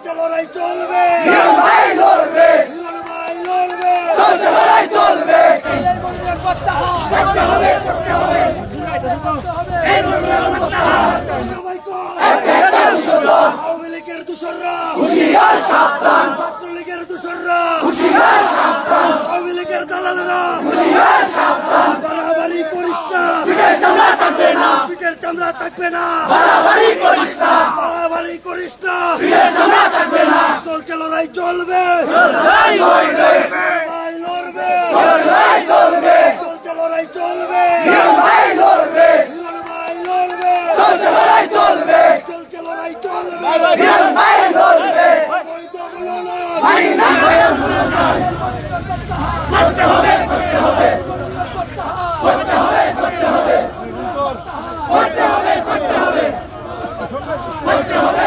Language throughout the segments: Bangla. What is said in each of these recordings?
চলছে লড়াই চলবে, ভাই লড়বে, ভাই লড়বে, চলছে লড়াই চলবে। করতে হবে, করতে হবে, এই লড়াই প্রত্যাহার। আওয়ামী লীগের দূষররা হুঁশিয়ার সাবধান, ছাত্রলীগের দূষররা হুঁশিয়ার সাবধান, আওয়ামী লীগের দালালরা হুঁশিয়ার সাবধান। বাড়াবাড়ি করিস না, পিঠের চামড়া থাকবে না, পিঠের চামড়া থাকবে না, বাড়াবাড়ি করিস না, বাড়াবাড়ি করিস না, পিঠের চামড়া থাকবে না। চলছে লড়াই চলবে, লড়াই লড়বে, ভাই লড়বে, লড়াই চলবে, চলছে লড়াই চলবে, ভাই লড়বে, ভাই লড়বে, চলছে লড়াই চলবে, চলছে লড়াই চলবে, ভাই লড়বে। বৈধ হলো না, ভাই না করতে হবে, করতে হবে, করতে হবে, করতে হবে, করতে হবে, করতে হবে, করতে হবে, করতে হবে। করতে হবে,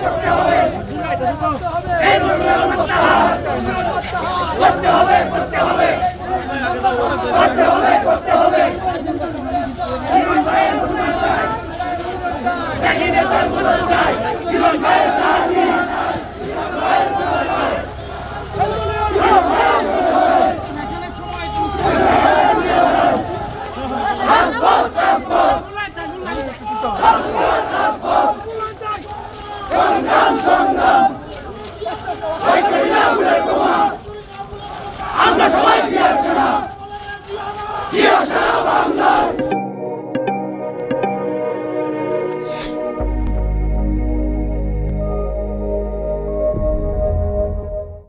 করতে হবে, এই লড়াই প্রত্যাহার। করতে হবে, করতে হবে, করতে হবে।